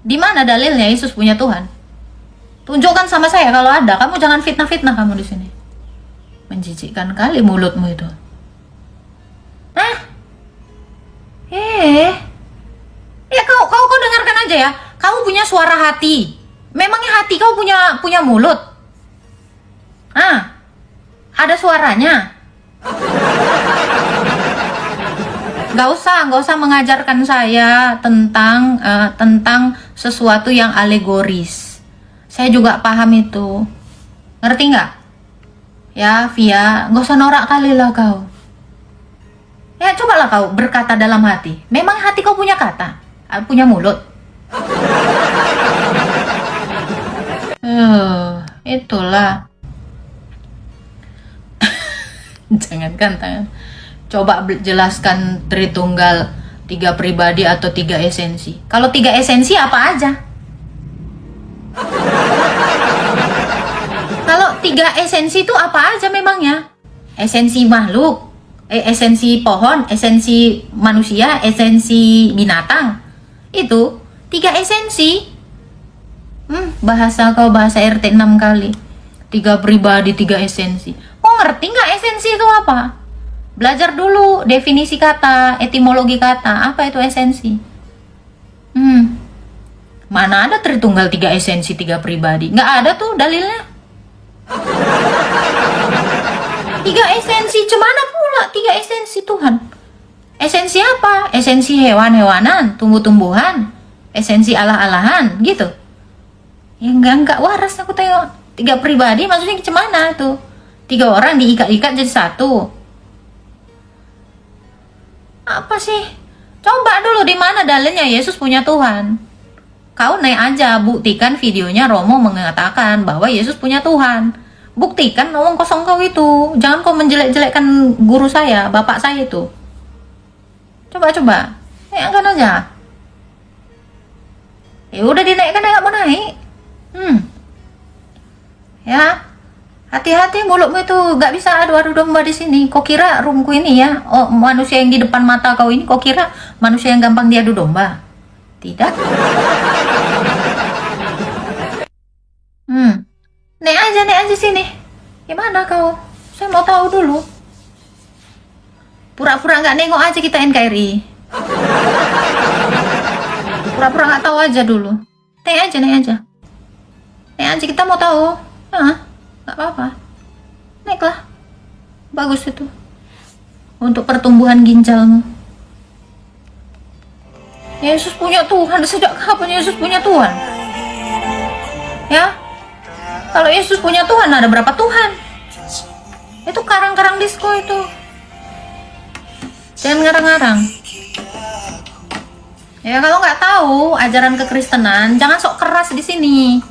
Di mana dalilnya Yesus punya Tuhan? Tunjukkan sama saya kalau ada. Kamu jangan fitnah-fitnah kamu di sini. Menjijikkan kali mulutmu itu. Hah? Ya kau dengarkan aja ya. Kamu punya suara hati. Memangnya hati kau punya mulut? Ada suaranya. Gak usah mengajarkan saya tentang sesuatu yang alegoris. Saya juga paham itu. Ngerti nggak? Ya, Via, gak usah norak kali lah kau. Ya, cobalah kau berkata dalam hati. Memang hati kau punya kata? Punya mulut? Itulah. Jangan. Coba jelaskan Tritunggal, 3 pribadi atau 3 esensi. Kalau 3 esensi apa aja? Kalau 3 esensi itu apa aja memangnya? Esensi makhluk, esensi pohon, esensi manusia, esensi binatang. Itu 3 esensi. Bahasa RT 6 kali. 3 pribadi, 3 esensi. Oh, ngerti nggak esensi itu apa? Belajar dulu definisi kata, etimologi kata. Apa itu esensi? Mana ada Tritunggal 3 esensi, 3 pribadi? Nggak ada tuh dalilnya. 3 esensi, cemana pula 3 esensi Tuhan? Esensi apa? Esensi hewan-hewanan, tumbuh-tumbuhan, esensi Allah-Allahan, gitu. Ya enggak waras aku tengok. 3 pribadi maksudnya cemana tuh? 3 orang diikat-ikat jadi satu. Apa sih? Coba dulu di mana dalilnya Yesus punya Tuhan. Kau naik aja, buktikan videonya Romo mengatakan bahwa Yesus punya Tuhan. Buktikan omong kosong kau itu. Jangan kau menjelek-jelekkan guru saya, bapak saya itu. Coba. Naikkan aja. Ya udah dinaikkan, nggak mau naik. Ya. Hati-hati mulutmu itu, gak bisa adu-adu domba di sini. Kok kira roomku ini ya, manusia yang di depan mata kau ini, kok kira manusia yang gampang diadu domba? Tidak. Naik aja sini. Gimana kau? Saya mau tahu dulu. Pura-pura nggak nengok aja kita NKRI. Pura-pura nggak tahu aja dulu. Naik aja. Kita mau tahu. Nggak apa-apa, naiklah, bagus itu untuk pertumbuhan ginjalmu. Yesus punya Tuhan. Sejak kapan Yesus punya Tuhan? Ya, kalau Yesus punya Tuhan, ada berapa Tuhan? Itu karang-karang disco itu. Jangan ngarang-ngarang. Ya, kalau nggak tahu ajaran kekristenan, jangan sok keras di sini.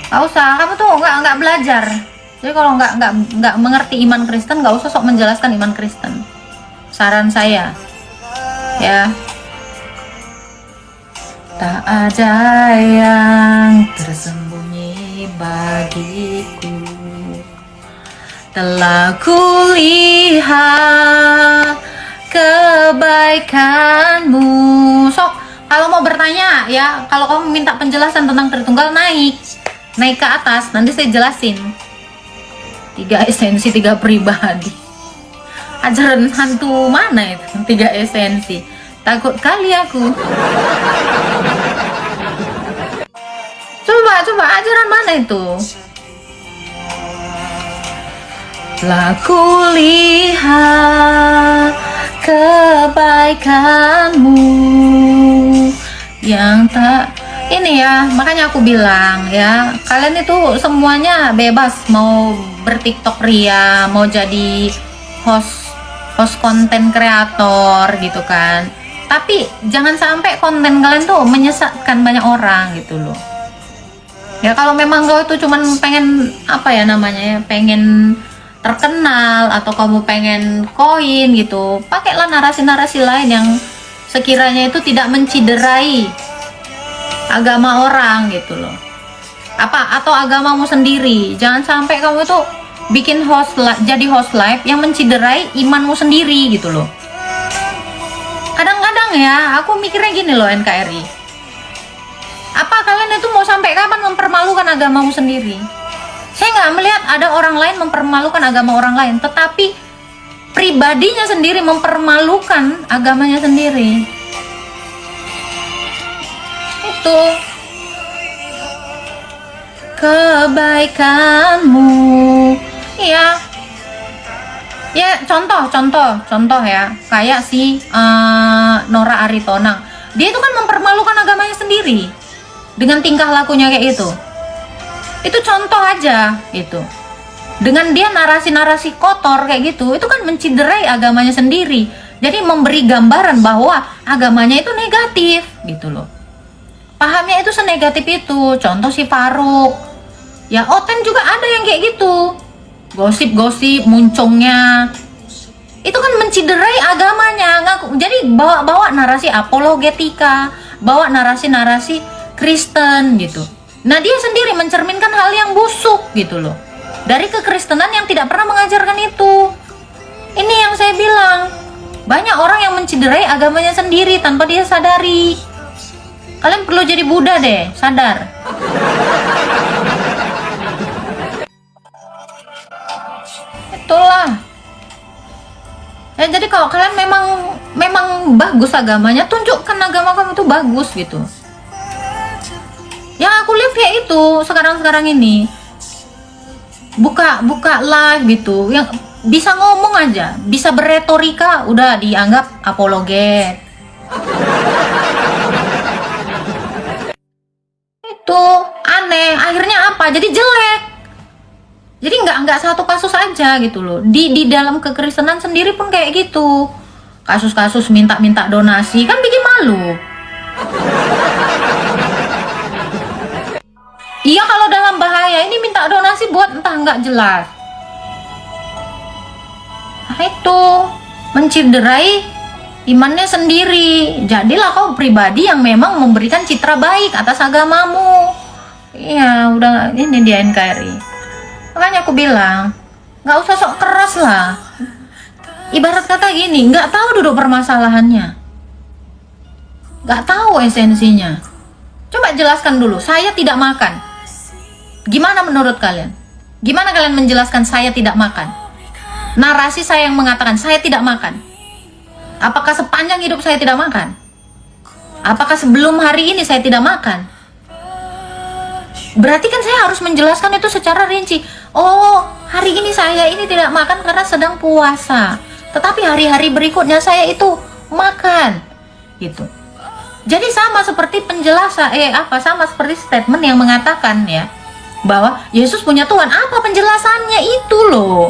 Gak usah, kamu tuh nggak belajar. Jadi kalau nggak mengerti iman Kristen, nggak usah sok menjelaskan iman Kristen. Saran saya, ya. Tak ada yang tersembunyi bagiku. Telah kulihat kebaikanmu. Sok, kalau mau bertanya ya, kalau kamu minta penjelasan tentang Tritunggal, naik ke atas, nanti saya jelasin. 3 esensi, 3 pribadi. Ajaran hantu mana itu? 3 esensi. Takut kali aku. Coba ajaran mana itu? Telah kulihat kebaikanmu yang tak ini ya, makanya aku bilang ya, kalian itu semuanya bebas mau bertiktok ria, mau jadi host konten kreator gitu kan. Tapi jangan sampai konten kalian tuh menyesatkan banyak orang gitu loh. Ya kalau memang kau itu cuman pengen apa ya namanya ya, pengen terkenal atau kamu pengen koin gitu, pakailah narasi-narasi lain yang sekiranya itu tidak menciderai agama orang gitu loh. Atau agamamu sendiri. Jangan sampai kamu itu bikin jadi host live yang menciderai imanmu sendiri gitu loh. Kadang-kadang ya, aku mikirnya gini loh NKRI. Apa kalian itu mau sampai kapan mempermalukan agamamu sendiri? Saya nggak melihat ada orang lain mempermalukan agama orang lain, tetapi pribadinya sendiri mempermalukan agamanya sendiri. Itu kebaikanmu. Iya. Ya contoh ya, kayak si Nora Aritonang. Dia itu kan mempermalukan agamanya sendiri dengan tingkah lakunya kayak itu. Itu contoh aja gitu. Dengan dia narasi-narasi kotor kayak gitu, itu kan menciderai agamanya sendiri. Jadi memberi gambaran bahwa agamanya itu negatif gitu loh. Pahamnya itu senegatif itu. Contoh si Faruk. Ya Oten juga ada yang kayak gitu. Gosip-gosip muncungnya. Itu kan menciderai agamanya. Jadi bawa narasi apologetika, bawa narasi-narasi Kristen gitu. Nah dia sendiri mencerminkan hal yang busuk gitu loh, dari kekristenan yang tidak pernah mengajarkan itu. Ini yang saya bilang, banyak orang yang menciderai agamanya sendiri tanpa dia sadari. Kalian perlu jadi Buddha deh, sadar. Itulah ya. Jadi kalau kalian memang bagus agamanya, tunjukkan agama kamu itu bagus gitu. Yang aku lihat kayak itu sekarang ini, buka live gitu, yang bisa ngomong aja, bisa berretorika, udah dianggap apologet. Itu aneh. Akhirnya apa? Jadi jelek. Jadi nggak satu kasus aja gitu loh. Di dalam kekristenan sendiri pun kayak gitu. Kasus-kasus minta donasi kan bikin malu. Iya, kalau dalam bahaya ini minta donasi buat entah nggak jelas. Nah, itu menciderai imannya sendiri. Jadilah kau pribadi yang memang memberikan citra baik atas agamamu. Iya, udah ini dia NKRI. Makanya aku bilang, nggak usah sok keras lah. Ibarat kata gini, nggak tahu duduk permasalahannya, nggak tahu esensinya. Coba jelaskan dulu, saya tidak makan. Gimana menurut kalian? Gimana kalian menjelaskan saya tidak makan? Narasi saya yang mengatakan saya tidak makan. Apakah sepanjang hidup saya tidak makan? Apakah sebelum hari ini saya tidak makan? Berarti kan saya harus menjelaskan itu secara rinci. Oh, hari ini saya ini tidak makan karena sedang puasa. Tetapi hari-hari berikutnya saya itu makan. Gitu. Jadi sama seperti penjelasan, sama seperti statement yang mengatakan ya, bahwa Yesus punya Tuhan. Apa penjelasannya itu loh?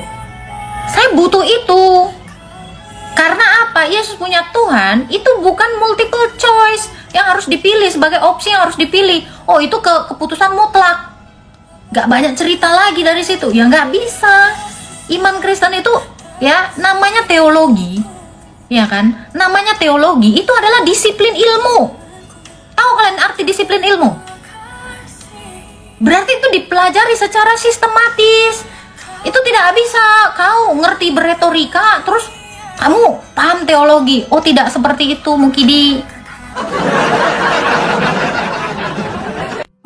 Saya butuh itu. Karena apa? Yesus punya Tuhan itu bukan multiple choice yang harus dipilih, sebagai opsi yang harus dipilih. Oh, itu keputusan mutlak. Gak banyak cerita lagi dari situ. Ya gak bisa. Iman Kristen itu ya namanya teologi. Ya kan? Namanya teologi itu adalah disiplin ilmu. Tahu kalian arti disiplin ilmu? Berarti itu dipelajari secara sistematis. Itu tidak bisa kau ngerti berretorika terus kamu paham teologi. Oh, tidak seperti itu Mukidi.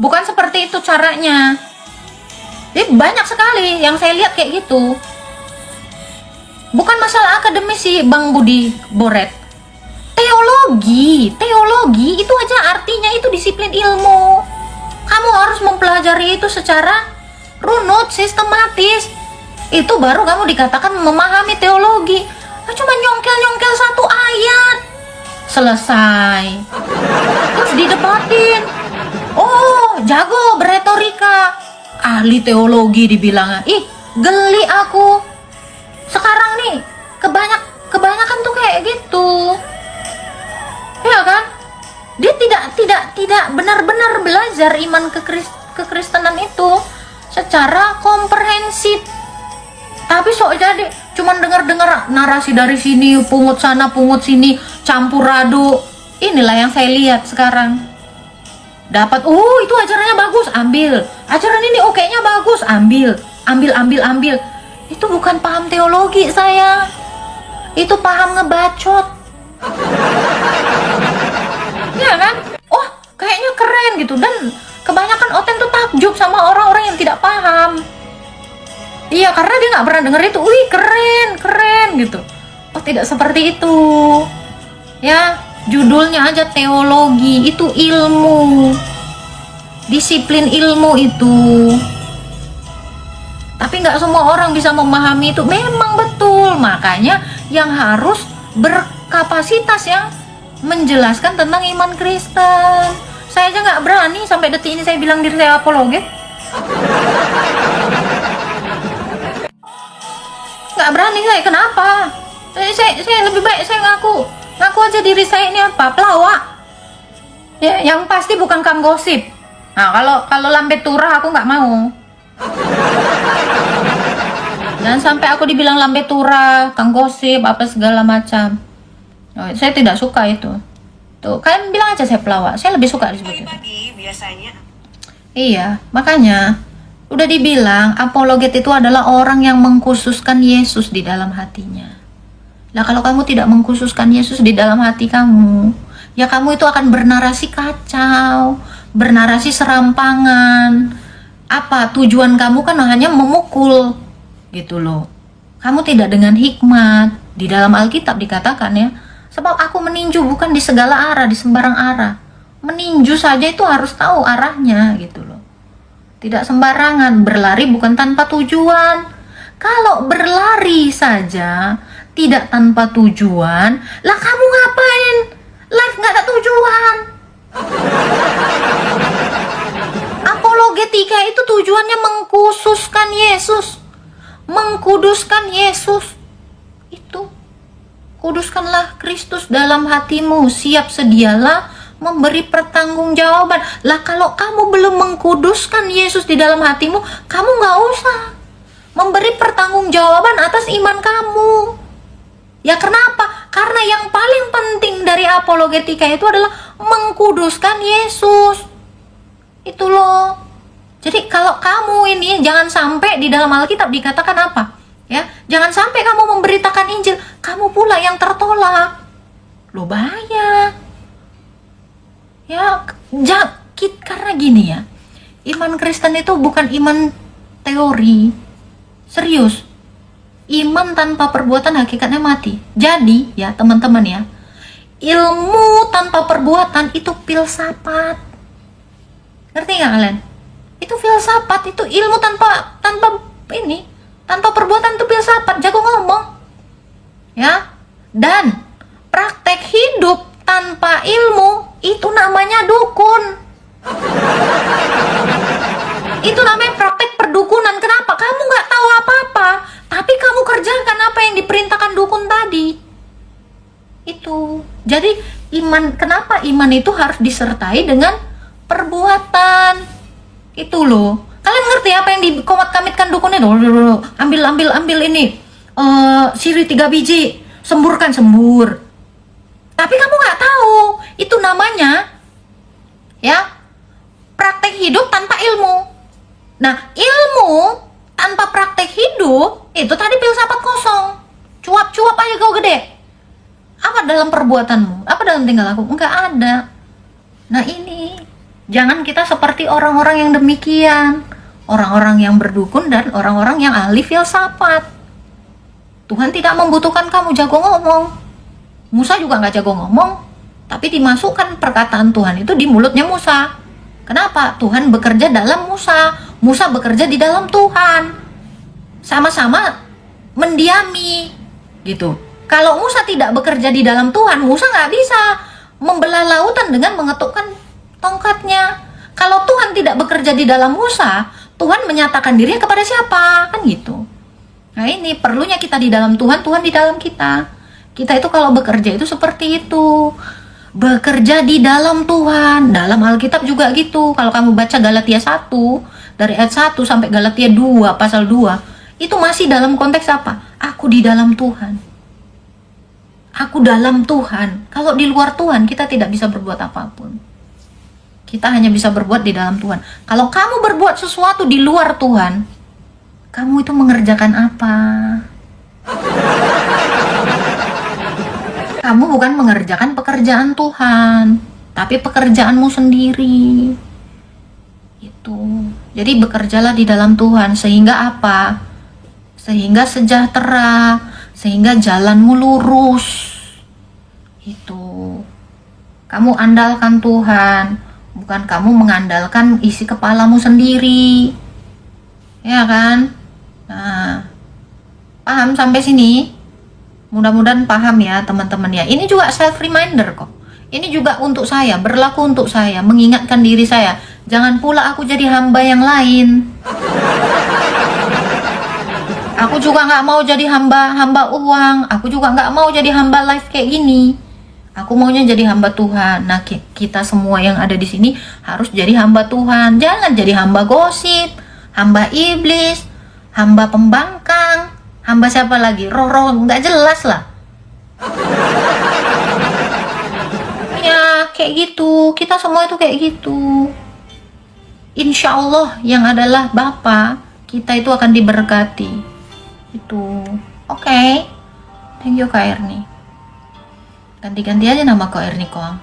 Bukan seperti itu caranya. Jadi banyak sekali yang saya lihat kayak gitu. Bukan masalah akademis sih Bang Budi Boret. Teologi itu aja artinya itu disiplin ilmu. Kamu harus mempelajari itu secara runut, sistematis. Itu baru kamu dikatakan memahami teologi. Cuma nyongkel satu ayat selesai, terus didebatin. Oh, jago berretorika, ahli teologi dibilangnya. Ih, geli aku. Sekarang nih kebanyakan tuh kayak gitu. Ya kan? Dia tidak benar-benar belajar iman kekristenan itu secara komprehensif. Tapi sok jadi cuman dengar narasi dari sini, pungut sana, pungut sini, campur aduk. Inilah yang saya lihat sekarang. Dapat, itu ajarannya bagus, ambil. Ajaran ini oke-nya bagus, ambil. Itu bukan paham teologi saya. Itu paham ngebacot. itu, dan kebanyakan Oten tuh takjub sama orang-orang yang tidak paham. Iya, karena dia nggak pernah denger itu. Wih, keren gitu. Oh, tidak seperti itu. Ya, judulnya aja teologi, itu ilmu. Disiplin ilmu itu. Tapi nggak semua orang bisa memahami itu. Memang betul. Makanya yang harus berkapasitas yang menjelaskan tentang iman Kristen. Saya aja nggak berani sampai detik ini saya bilang diri saya apologet. Nggak berani saya. Kenapa? Saya lebih baik saya ngaku aja diri saya ini apa? Pelawak. Ya, yang pasti bukan kang gosip. Nah, kalau lambe turah aku nggak mau. Jangan sampai aku dibilang lambe turah, kang gosip, apa segala macam. Oh, saya tidak suka itu. Tuh, kalian bilang aja saya pelawak. Saya lebih suka disebut itu. Biasanya. Iya, makanya udah dibilang apologet itu adalah orang yang mengkhususkan Yesus di dalam hatinya. Nah, kalau kamu tidak mengkhususkan Yesus di dalam hati kamu, ya kamu itu akan bernarasi kacau, bernarasi serampangan. Apa tujuan kamu kan hanya memukul gitu loh. Kamu tidak dengan hikmat. Di dalam Alkitab dikatakan ya, sebab aku meninju bukan di segala arah, di sembarang arah. Meninju saja itu harus tahu arahnya gitu loh. Tidak sembarangan. Berlari bukan tanpa tujuan. Kalau berlari saja tidak tanpa tujuan, lah kamu ngapain? Life nggak ada tujuan. Apologetika itu tujuannya mengkhususkan Yesus, mengkuduskan Yesus. Itu kuduskanlah Kristus dalam hatimu, siap sedialah memberi pertanggungjawaban. Lah kalau kamu belum mengkuduskan Yesus di dalam hatimu, kamu nggak usah memberi pertanggungjawaban atas iman kamu. Ya kenapa? Karena yang paling penting dari apologetika itu adalah mengkuduskan Yesus. Itu loh. Jadi kalau kamu ini jangan sampai di dalam Alkitab dikatakan apa? Ya, jangan sampai kamu memberitakan Injil, kamu pula yang tertolak. Loh, bahaya. Ya, karena gini ya. Iman Kristen itu bukan iman teori. Serius. Iman tanpa perbuatan hakikatnya mati. Jadi, ya teman-teman ya, ilmu tanpa perbuatan itu filsafat. Ngerti nggak kalian? Itu filsafat, itu ilmu tanpa perbuatan itu filsafat, jago ngomong. Ya. Dan praktek hidup tanpa ilmu itu namanya dukun. Itu namanya praktek perdukunan. Kenapa? Kamu nggak tahu apa-apa, tapi kamu kerjakan apa yang diperintahkan dukun tadi. Itu. Jadi kenapa iman itu harus disertai dengan perbuatan? Itu loh. Kalian ngerti apa yang dikomat-kamitkan dukunnya? Ambil ini. Sirih 3 biji, sembur. Tapi kamu nggak tahu. Itu namanya ya praktek hidup tanpa ilmu. Nah, ilmu tanpa praktek hidup itu tadi filsafat kosong. Cuap-cuap aja kau gede. Apa dalam perbuatanmu? Apa dalam tingkah laku? Enggak ada. Nah, ini jangan kita seperti orang-orang yang demikian. Orang-orang yang berdukun dan orang-orang yang ahli filsafat. Tuhan tidak membutuhkan kamu jago ngomong. Musa juga nggak jago ngomong, tapi dimasukkan perkataan Tuhan itu di mulutnya Musa. Kenapa? Tuhan bekerja dalam Musa. Musa bekerja di dalam Tuhan. Sama-sama mendiami gitu. Kalau Musa tidak bekerja di dalam Tuhan, Musa nggak bisa membelah lautan dengan mengetukkan tongkatnya. Kalau Tuhan tidak bekerja di dalam Musa, Tuhan menyatakan dirinya kepada siapa? Kan gitu. Nah, ini perlunya kita di dalam Tuhan, Tuhan di dalam kita. Kita itu kalau bekerja itu seperti itu. Bekerja di dalam Tuhan. Dalam Alkitab juga gitu. Kalau kamu baca Galatia 1, dari ayat 1 sampai Galatia 2, pasal 2, itu masih dalam konteks apa? Aku di dalam Tuhan. Aku dalam Tuhan. Kalau di luar Tuhan, kita tidak bisa berbuat apapun. Kita hanya bisa berbuat di dalam Tuhan. Kalau kamu berbuat sesuatu di luar Tuhan, kamu itu mengerjakan apa? Kamu bukan mengerjakan pekerjaan Tuhan, tapi pekerjaanmu sendiri. Itu. Jadi bekerjalah di dalam Tuhan sehingga apa? Sehingga sejahtera, sehingga jalanmu lurus. Itu. Kamu andalkan Tuhan, bukan kamu mengandalkan isi kepalamu sendiri. Ya kan? Nah, paham sampai sini? Mudah-mudahan paham ya teman-teman ya. Ini juga self reminder kok. Ini juga untuk saya, berlaku untuk saya, mengingatkan diri saya. Jangan pula aku jadi hamba yang lain. Aku juga nggak mau jadi hamba uang. Aku juga nggak mau jadi hamba life kayak gini. Aku maunya jadi hamba Tuhan. Nah, kita semua yang ada di sini harus jadi hamba Tuhan. Jangan jadi hamba gosip, hamba iblis, hamba pembangkang, hamba siapa lagi? Roh-roh nggak jelas lah. Ya, kayak gitu. Kita semua itu kayak gitu. Insya Allah yang adalah Bapa, kita itu akan diberkati. Itu. Oke. Thank you Kak Erni. Ganti-ganti aja nama Kak Erni kok.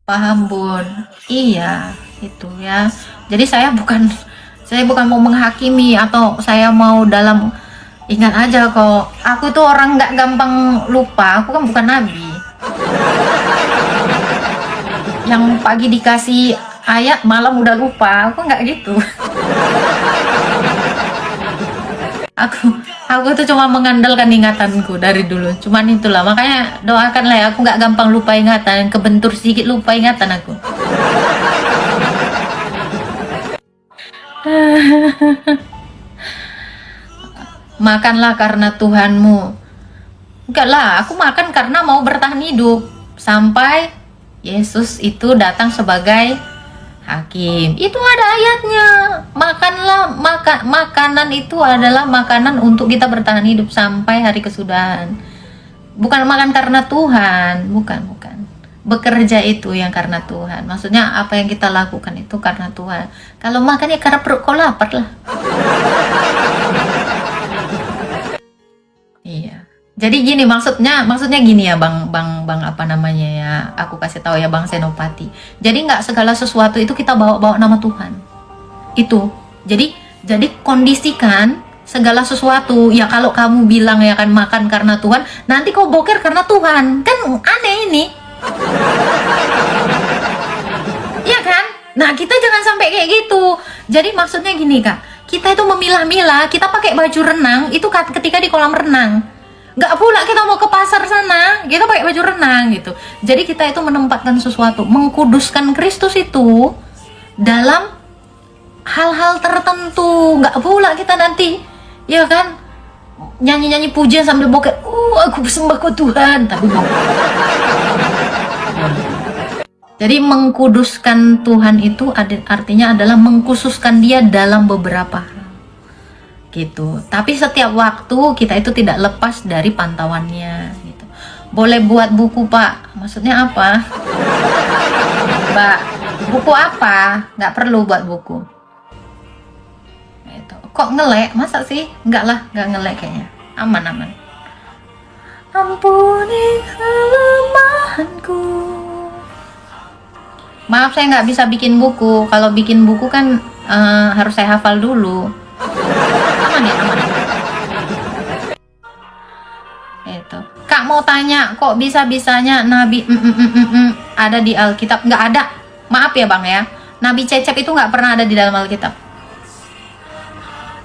Paham Bun? Iya, itu ya. Jadi saya bukan mau menghakimi atau saya mau dalam, ingat aja kok, aku tuh orang nggak gampang lupa. Aku kan bukan nabi yang pagi dikasih ayat malam udah lupa. Aku nggak gitu. aku tuh cuma mengandalkan ingatanku dari dulu. Cuman itulah, makanya doakanlah ya, aku nggak gampang lupa ingatan. Kebentur sedikit lupa ingatan aku. Makanlah karena Tuhanmu. Enggak lah, aku makan karena mau bertahan hidup sampai Yesus itu datang sebagai hakim. Itu ada ayatnya. Makanlah, makanan itu adalah makanan untuk kita bertahan hidup sampai hari kesudahan. Bukan makan karena Tuhan, bukan. Bekerja itu yang karena Tuhan. Maksudnya apa yang kita lakukan itu karena Tuhan. Kalau makan ya karena perut kau lapar lah. Iya. Jadi gini maksudnya gini ya bang apa namanya ya, aku kasih tahu ya Bang Senopati. Jadi nggak segala sesuatu itu kita bawa nama Tuhan. Itu. Jadi kondisikan segala sesuatu ya, kalau kamu bilang ya kan makan karena Tuhan, nanti kau boker karena Tuhan. Kan aneh ini. Iya kan? Nah, kita jangan sampai kayak gitu. Jadi maksudnya gini Kak, kita itu memilah-milah, kita pakai baju renang itu ketika di kolam renang. Nggak pula kita mau ke pasar sana, kita pakai baju renang gitu. Jadi kita itu menempatkan sesuatu, mengkuduskan Kristus itu dalam hal-hal tertentu. Nggak pula kita nanti, ya kan, nyanyi-nyanyi pujian sambil bokeh, aku bersembah ke Tuhan, tapi jadi mengkuduskan Tuhan itu artinya adalah mengkhususkan dia dalam beberapa hal gitu. Tapi setiap waktu kita itu tidak lepas dari pantauannya gitu. Boleh buat buku Pak, maksudnya apa? Mbak, buku apa? Nggak perlu buat buku gitu. Kok ngelek? Masa sih? Enggak lah, nggak ngelek kayaknya. Aman. Ampuni kelemahanku. Maaf saya nggak bisa bikin buku. Kalau bikin buku kan harus saya hafal dulu. Aman ya. Itu. Kak mau tanya, kok bisa-bisanya Nabi ada di Alkitab? Nggak ada. Maaf ya Bang ya. Nabi Cecep itu nggak pernah ada di dalam Alkitab.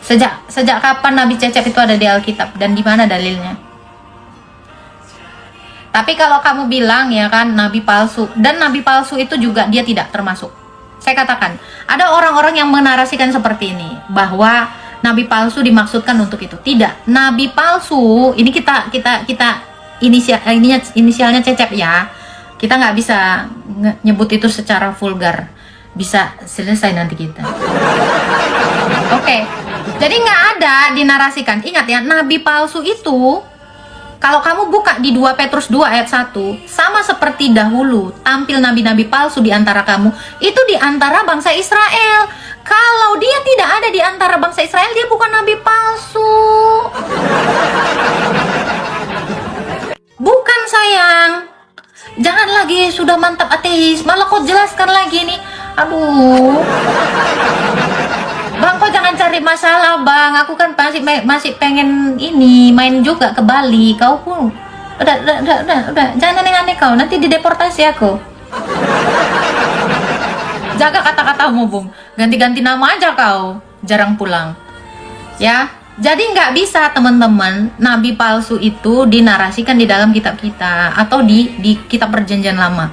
Sejak kapan Nabi Cecep itu ada di Alkitab dan di mana dalilnya? Tapi kalau kamu bilang ya kan nabi palsu, dan nabi palsu itu juga dia tidak termasuk. Saya katakan, ada orang-orang yang menarasikan seperti ini, bahwa nabi palsu dimaksudkan untuk itu. Tidak, nabi palsu ini kita inisialnya Cecep ya. Kita nggak bisa nyebut itu secara vulgar. Bisa selesai nanti kita. Oke. Jadi nggak ada dinarasikan. Ingat ya, nabi palsu itu kalau kamu buka di 2 Petrus 2 ayat 1, sama seperti dahulu tampil nabi-nabi palsu di antara kamu, itu di antara bangsa Israel. Kalau dia tidak ada di antara bangsa Israel, dia bukan nabi palsu. Bukan sayang. Jangan lagi sudah mantap ateis, malah kau jelaskan lagi nih. Aduh. Bang, kau jangan cari masalah, Bang. Aku kan masih pengen ini main juga ke Bali. Kau pun udah. Jangan aneh-aneh kau. Nanti dideportasi aku. Jaga kata-katamu, Bung. Ganti-ganti nama aja kau. Jarang pulang. Ya. Jadi nggak bisa, teman-teman, nabi palsu itu dinarasikan di dalam kitab kita atau di kitab perjanjian lama.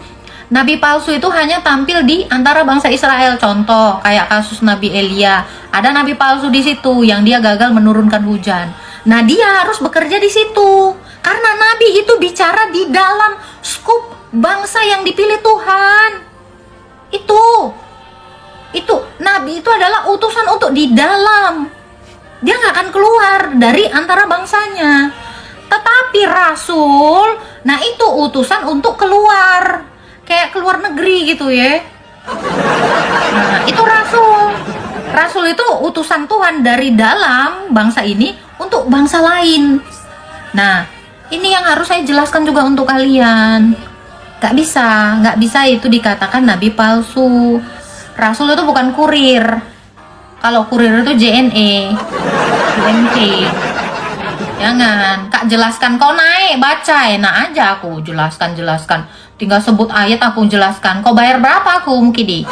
Nabi palsu itu hanya tampil di antara bangsa Israel. Contoh kayak kasus Nabi Elia. Ada nabi palsu di situ yang dia gagal menurunkan hujan. Nah, dia harus bekerja di situ. Karena nabi itu bicara di dalam skup bangsa yang dipilih Tuhan. Itu nabi itu adalah utusan untuk di dalam. Dia nggak akan keluar dari antara bangsanya. Tetapi rasul, nah itu utusan untuk keluar. Kayak keluar negeri gitu ya. Nah, itu rasul. Rasul itu utusan Tuhan dari dalam bangsa ini untuk bangsa lain. Nah, ini yang harus saya jelaskan juga untuk kalian. Nggak bisa itu dikatakan nabi palsu. Rasul itu bukan kurir. Kalau kurir itu JNE, JNT. Jangan, Kak jelaskan, kau naik baca, enak aja aku jelaskan. Tinggal sebut ayat aku jelaskan. Kau bayar berapa aku mungkin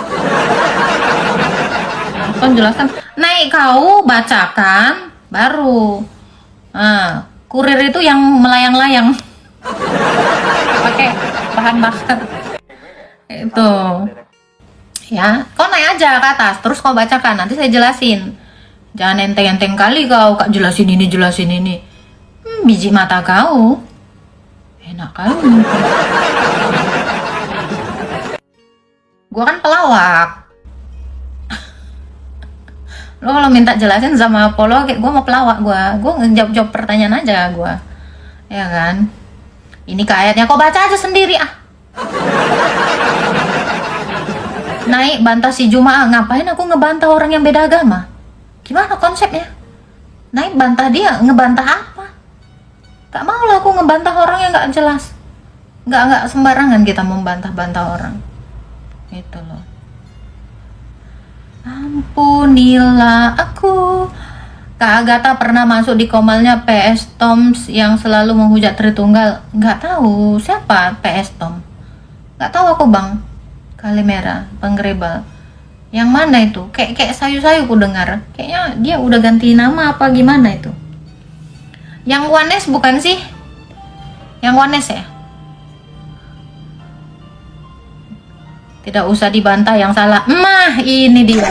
kau jelaskan, naik kau bacakan baru. Nah, kurir itu yang melayang-layang. Pakai bahan bakar. Itu. Ya, kau naik aja ke atas, terus kau bacakan, nanti saya jelasin. Jangan enteng-enteng kali kau, Kak jelasin ini. Biji mata kau. Enak kali. Gua kan pelawak. Lo kalau minta jelasin sama Apollo, kayak gua mau pelawak gua ngejawab pertanyaan aja gua. Ya kan? Ini ke ayatnya, kau baca aja sendiri ah. Naik bantah si Jumaah, ngapain aku ngebantah orang yang beda agama? Gimana konsepnya? Naik bantah dia, ngebantah apa? Gak mau lah aku ngebantah orang yang gak jelas. Gak sembarangan kita membantah-bantah orang. Gitu loh. Ampunilah aku. Kak Agatha pernah masuk di komalnya PS Toms yang selalu menghujat Tritunggal. Gak tahu siapa PS Tom. Gak tahu aku bang. Kalimera, Penggerebal. Yang mana itu? Kayak sayu-sayu ku dengar. Kayaknya dia udah ganti nama apa gimana itu? Yang Wanes bukan sih? Yang Wanes ya? Tidak usah dibantah yang salah. Mah, ini dia.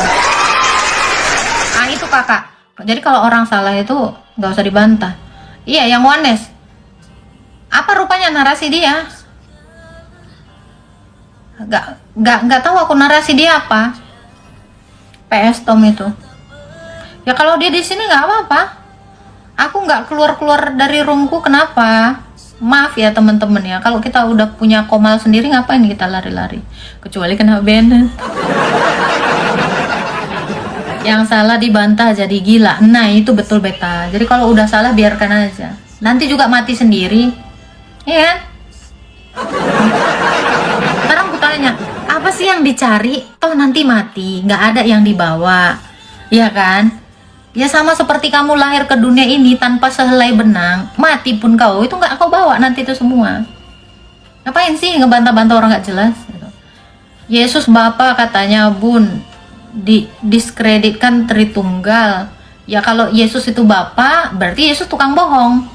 Ah, itu kakak. Jadi kalau orang salah itu nggak usah dibantah. Iya, yang Wanes. Apa rupanya narasi dia? Nggak tahu aku narasi dia apa. PS Tom itu. Ya kalau dia di sini nggak apa-apa. Aku nggak keluar dari roomku, kenapa? Maaf ya teman-teman ya. Kalau kita udah punya komal sendiri, ngapain kita lari-lari? Kecuali kena ban. Yang salah dibantah jadi gila. Nah itu betul beta. Jadi kalau udah salah biarkan aja. Nanti juga mati sendiri. Iya kan? Sekarang aku tanya, apa sih yang dicari? Toh nanti mati, nggak ada yang dibawa, ya kan? Ya sama seperti kamu lahir ke dunia ini tanpa sehelai benang, mati pun kau itu nggak kau bawa nanti itu semua. Ngapain sih ngebantah-bantah orang nggak jelas? Yesus Bapa katanya bun, diskreditkan Tritunggal. Ya kalau Yesus itu Bapa, berarti Yesus tukang bohong.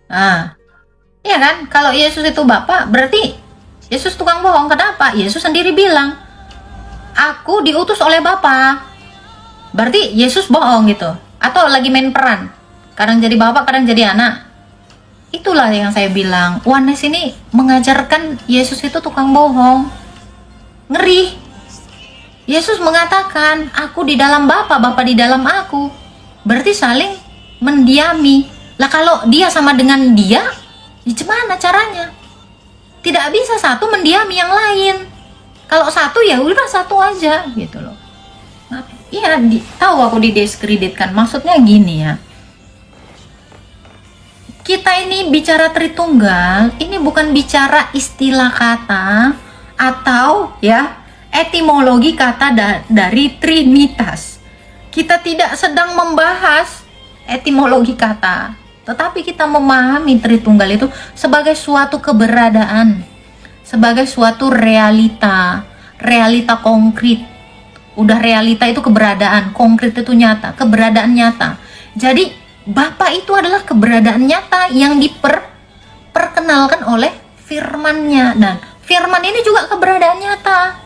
Nah, iya kan? Kalau Yesus itu Bapa, berarti Yesus tukang bohong. Kenapa? Yesus sendiri bilang, aku diutus oleh Bapa. Berarti Yesus bohong gitu. Atau lagi main peran. Kadang jadi bapak, kadang jadi anak. Itulah yang saya bilang. Wanes ini mengajarkan Yesus itu tukang bohong. Ngeri. Yesus mengatakan, aku di dalam Bapa, Bapa di dalam aku. Berarti saling mendiami. Lah kalau dia sama dengan dia, ya gimana caranya? Tidak bisa satu mendiami yang lain. Kalau satu ya udah satu aja gitu loh. Nah, iya, tahu aku didiskreditkan. Maksudnya gini ya. Kita ini bicara Tritunggal, ini bukan bicara istilah kata atau ya etimologi kata dari Trinitas. Kita tidak sedang membahas etimologi kata, tetapi kita memahami Tritunggal itu sebagai suatu keberadaan, sebagai suatu realita konkret. Udah realita itu keberadaan, konkret itu nyata, keberadaan nyata. Jadi Bapa itu adalah keberadaan nyata yang diperkenalkan oleh firman-Nya, dan firman ini juga keberadaan nyata.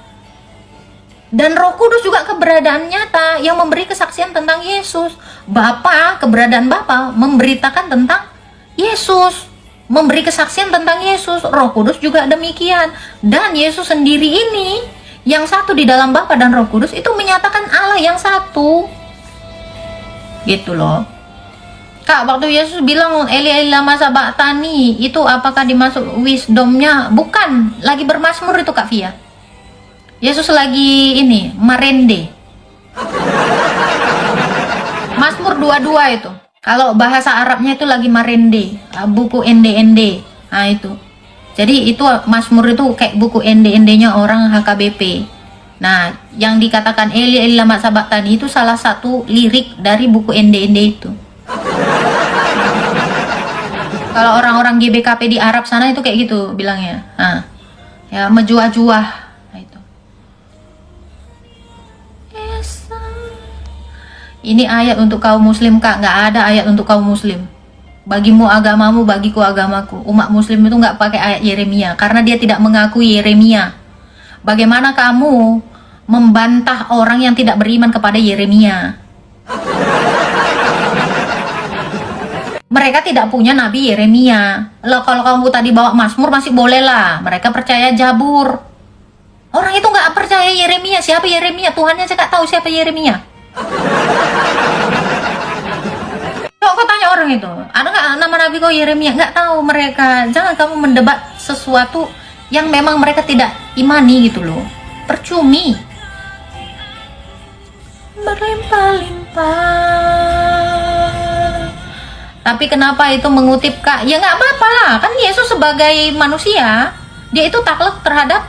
Dan Roh Kudus juga keberadaan nyata yang memberi kesaksian tentang Yesus. Bapa, keberadaan Bapa memberitakan tentang Yesus, memberi kesaksian tentang Yesus. Roh Kudus juga demikian. Dan Yesus sendiri ini yang satu di dalam Bapa dan Roh Kudus itu menyatakan Allah yang satu. Gitu loh. Kak, waktu Yesus bilang Eli Eli lama sabachthani, itu apakah dimasuk wisdomnya? Bukan, lagi bermazmur itu Kak Via. Yesus lagi ini marende. Mazmur 22 itu. Kalau bahasa Arabnya itu lagi marende, buku ende-ende. Nah itu. Jadi itu Mazmur itu kayak buku ende-endenya orang HKBP. Nah, yang dikatakan Eli Eli lama sabachthani itu salah satu lirik dari buku ende-ende itu. Kalau orang-orang GBKP di Arab sana itu kayak gitu bilangnya. Nah, ya mejuah-juah. Nah, itu. Ini ayat untuk kaum muslim Kak, nggak ada ayat untuk kaum muslim. Bagimu agamamu, bagiku agamaku. Umat muslim itu nggak pakai ayat Yeremia karena dia tidak mengakui Yeremia. Bagaimana kamu membantah orang yang tidak beriman kepada Yeremia? Mereka tidak punya Nabi Yeremia. Loh, kalau kamu tadi bawa Mazmur masih boleh lah. Mereka percaya Jabur. Orang itu nggak percaya Yeremia. Siapa Yeremia? Tuhannya saya nggak tahu siapa Yeremia. Kok tanya orang itu, ada nggak nama Nabi kau Yeremia? Nggak tahu mereka. Jangan kamu mendebat sesuatu yang memang mereka tidak imani gitu loh. Percumi. Berlimpah-limpah. Tapi kenapa itu mengutip Kak? Ya nggak apa-apa lah, kan Yesus sebagai manusia, dia itu takluk terhadap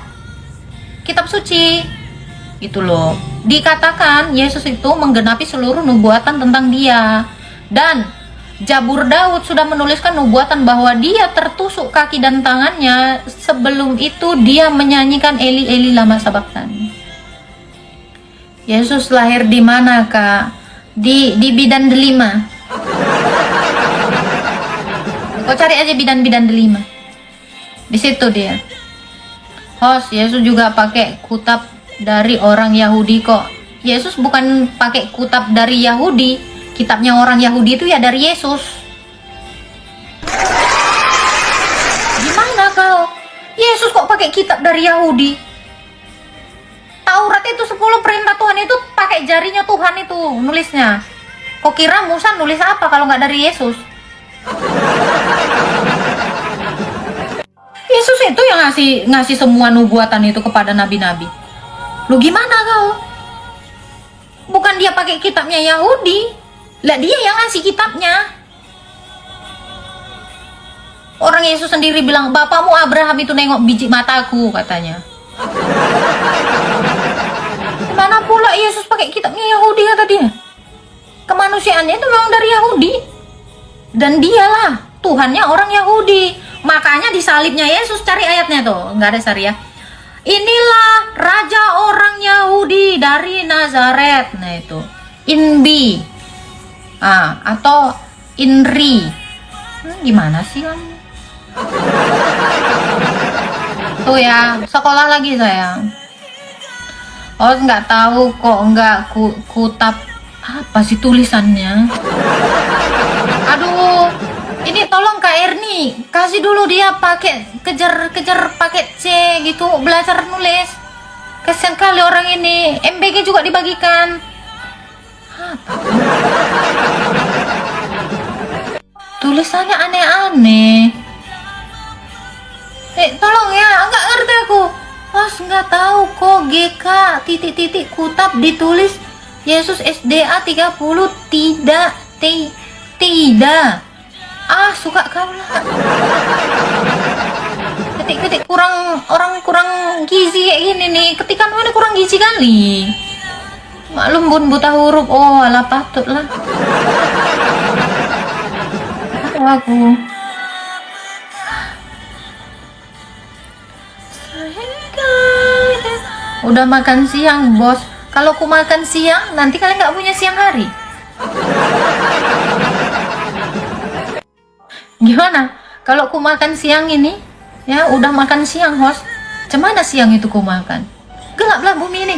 kitab suci. Gitu loh. Dikatakan Yesus itu menggenapi seluruh nubuatan tentang dia. Dan Jabur Daud sudah menuliskan nubuatan bahwa dia tertusuk kaki dan tangannya. Sebelum itu dia menyanyikan Eli Eli lama sabachthani. Yesus lahir di mana Kak? Di Bidan Delima. Kau cari aja bidan-bidan delima. Di situ dia. Host, Yesus juga pakai kutab dari orang Yahudi kok. Yesus bukan pakai kutab dari Yahudi. Kitabnya orang Yahudi itu ya dari Yesus. Gimana kau? Yesus kok pakai kitab dari Yahudi? Taurat itu 10 perintah Tuhan itu pakai jarinya Tuhan itu nulisnya. Kok kira Musa nulis apa kalau nggak dari Yesus? Yesus itu yang ngasih semua nubuatan itu kepada nabi-nabi. Lu gimana kau? Bukan dia pakai kitabnya Yahudi. Lah dia yang ngasih kitabnya. Orang Yesus sendiri bilang, "Bapamu Abraham itu nengok biji mataku," katanya. Mana pula Yesus pakai kitabnya Yahudi kata dia? Kemanusiaannya itu memang dari Yahudi. Dan dialah Tuhannya orang Yahudi. Makanya di salibnya Yesus, cari ayatnya tuh, nggak ada syariah. Inilah raja orang Yahudi dari Nazaret. Nah itu Inbi, atau Inri. Gimana sih kamu? Tuh ya, sekolah lagi sayang. Oh nggak tahu kok, nggak kutab apa sih tulisannya? Aduh, ini tolong Kak Erni kasih dulu dia pakai kejar paket C gitu, belajar nulis. Kasian kali orang ini. MBG juga dibagikan. Tulisannya aneh-aneh. Tolong ya, nggak ngerti aku. Nggak tahu kok GK titik-titik kutab ditulis Yesus SDA 30 tidak. Suka kau lah. Ketik-ketik kurang gizi kayak gini nih. Ketikan ini kurang gizi kali. Maklum bun buta huruf. Oh, alah patut lah. Aku. Udah makan siang, bos. Kalau ku makan siang, nanti kalian nggak punya siang hari. Gimana? Kalau ku makan siang ini, ya udah makan siang, host. Cemana siang itu ku makan? Gelaplah bumi ini.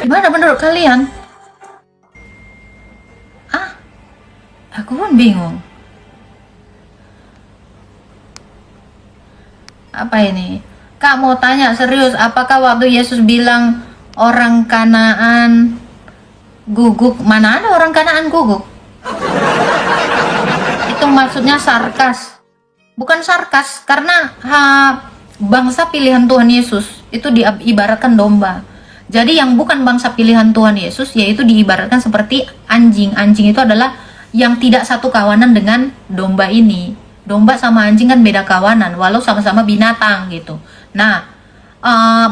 Gimana menurut kalian? Aku pun bingung. Apa ini? Kak mau tanya serius, apakah waktu Yesus bilang orang Kanaan guguk, mana ada orang Kanaan guguk? Itu maksudnya sarkas. Bukan sarkas, karena bangsa pilihan Tuhan Yesus itu diibaratkan domba. Jadi yang bukan bangsa pilihan Tuhan Yesus yaitu diibaratkan seperti anjing. Anjing itu adalah yang tidak satu kawanan dengan domba ini. Domba sama anjing kan beda kawanan, walau sama-sama binatang gitu. Nah,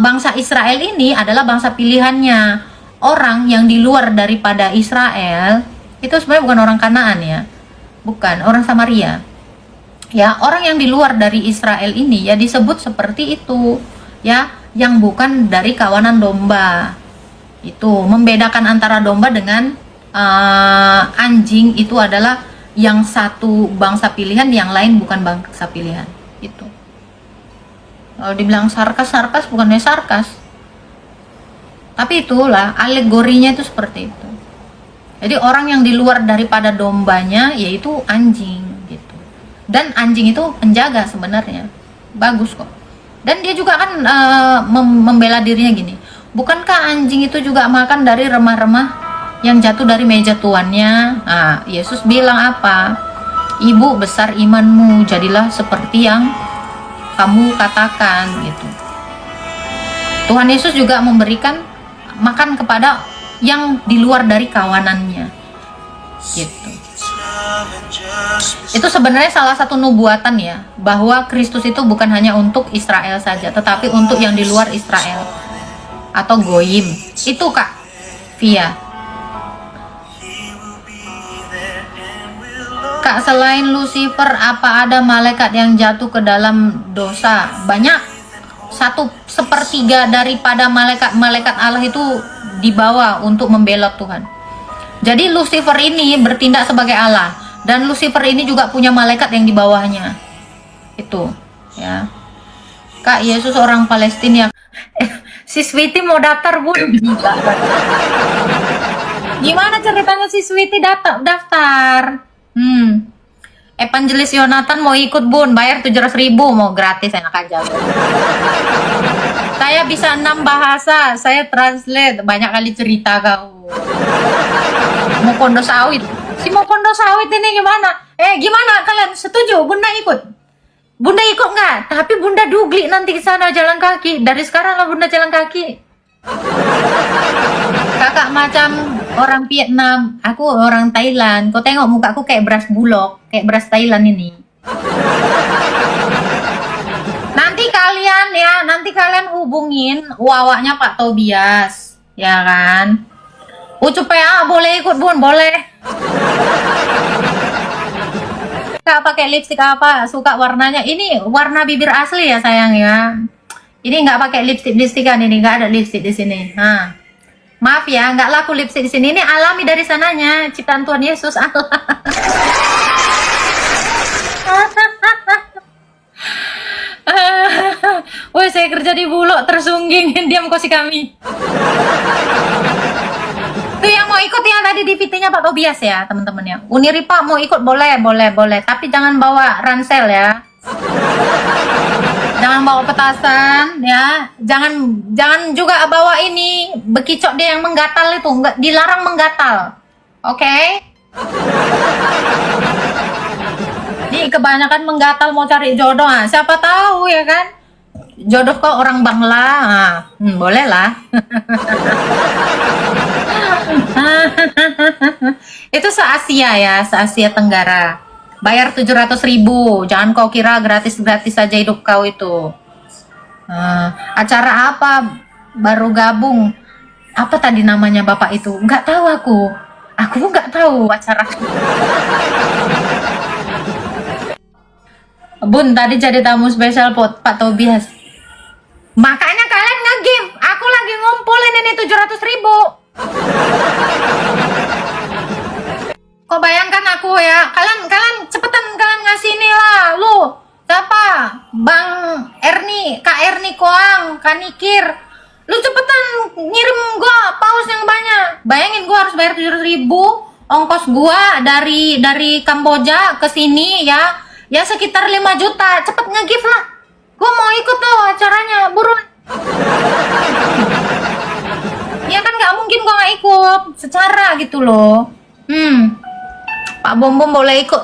bangsa Israel ini adalah bangsa pilihannya. Orang yang di luar daripada Israel itu sebenarnya bukan orang Kanaan ya, bukan orang Samaria. Ya, orang yang di luar dari Israel ini ya disebut seperti itu, ya, yang bukan dari kawanan domba. Itu membedakan antara domba dengan anjing itu adalah yang satu bangsa pilihan, yang lain bukan bangsa pilihan. Itu. Kalau dibilang sarkas bukannya sarkas. Tapi itulah alegorinya itu seperti itu. Jadi orang yang di luar daripada dombanya yaitu anjing gitu. Dan anjing itu penjaga sebenarnya. Bagus kok. Dan dia juga kan membela dirinya gini. Bukankah anjing itu juga makan dari remah-remah yang jatuh dari meja tuannya? Yesus bilang apa? Ibu besar imanmu, jadilah seperti yang kamu katakan gitu. Tuhan Yesus juga memberikan makan kepada yang di luar dari kawanannya gitu. Itu sebenarnya salah satu nubuatan ya, bahwa Kristus itu bukan hanya untuk Israel saja, tetapi untuk yang di luar Israel atau goyim. Itu Kak Via. Kak, selain Lucifer, apa ada malaikat yang jatuh ke dalam dosa? Banyak. 1/3 daripada malaikat Allah itu dibawa untuk membela Tuhan. Jadi Lucifer ini bertindak sebagai Allah, dan Lucifer ini juga punya malaikat yang di bawahnya. Itu, ya. Kak, Yesus orang Palestina. Si Sweety mau daftar, Bun. Gimana ceritanya si Sweety daftar? Evangelis Yonatan mau ikut, Bun, bayar 700.000, mau gratis, enak aja. Saya bisa 6 bahasa, saya translate, banyak kali cerita kau. Mau pondok sawit, si mau pondok sawit ini gimana? Gimana kalian setuju Bunda ikut? Bunda ikut nggak? Tapi Bunda dugli nanti ke sana jalan kaki. Dari sekarang lah Bunda jalan kaki. Kakak macam orang Vietnam, aku orang Thailand. Kau tengok mukaku kayak beras bulog, kayak beras Thailand ini. Nanti kalian hubungin wawaknya Pak Tobias, ya kan? Ucup PA boleh ikut, Bun, boleh. Kak pakai lipstik apa? Suka warnanya? Ini warna bibir asli ya sayang ya. Ini nggak pakai lipstikan, ini nggak ada lipstik di sini. Maaf ya, nggak laku lipstik di sini. Ini alami dari sananya, ciptaan Tuhan Yesus. Woi, saya kerja di Bulog tersungging, diam kosi kami. Tuh yang mau ikut yang tadi di VT-nya Pak Tobias ya, teman-teman ya. Uniripa mau ikut boleh, tapi jangan bawa ransel ya. Jangan bawa petasan ya. Jangan juga bawa ini bekicot dia yang menggatal itu, enggak, dilarang menggatal. Oke? Ini kebanyakan menggatal mau cari jodoh, siapa tahu ya kan? Jodoh kok orang Bangla, boleh lah. Itu se-Asia ya, se-Asia Tenggara. Bayar 700.000. Jangan kau kira gratis-gratis saja hidup kau itu. Acara apa baru gabung? Apa tadi namanya bapak itu? Nggak tahu aku. Aku pun nggak tahu acara. Bun, tadi jadi tamu spesial Pak Tobias. Makanya kalian nge-give. Aku lagi ngumpulin ini 700.000. Kok bayangkan aku ya. Kalian cepetan kalian ngasih ini lah. Lu, siapa? Bang Erni, Kak Erni Koang, Kak Nikir. Lu cepetan ngirim gua paus yang banyak. Bayangin gua harus bayar 700.000 ongkos gua dari Kamboja ke sini ya. Ya sekitar 5 juta. Cepet nge-give lah. Gua mau ikut tuh acaranya. Buruan. Ya kan nggak mungkin gua nggak ikut secara gitu loh. Pak Bom Bom boleh ikut.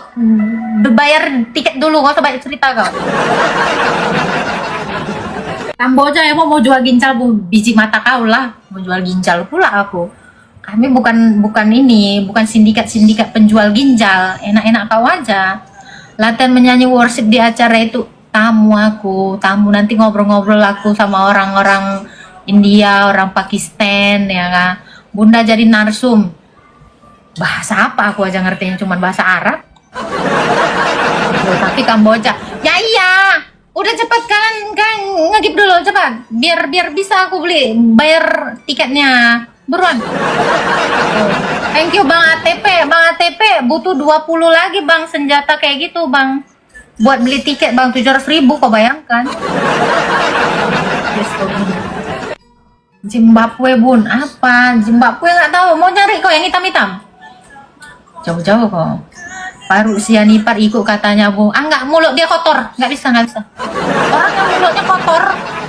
Bayar tiket dulu, nggak usah banyak cerita kau. Kamboja ya mau jual ginjal, biji mata kau lah. Mau jual ginjal pula aku. Kami bukan sindikat penjual ginjal. Enak-enak kau aja. Latihan menyanyi worship di acara itu tamu nanti ngobrol-ngobrol aku sama orang-orang India, orang Pakistan ya kan. Bunda jadi narsum. Bahasa apa aku aja ngertinya cuman bahasa Arab. Tapi Kamboja. Ya iya. Udah cepat kalian ngegip dulu cepat. Biar bisa aku bayar tiketnya. Buruan. Thank you Bang ATP. Bang ATP butuh 20 lagi Bang senjata kayak gitu Bang. Buat beli tiket Bang 700.000 kau bayangkan. Zimbabwe Bun. Apa? Zimbabwe nggak tahu. Mau nyari kau yang hitam-hitam. Jauh-jauh kok. Paru Sianipar ikut katanya Bu. Enggak, mulut dia kotor. Nggak bisa. Orang yang mulutnya kotor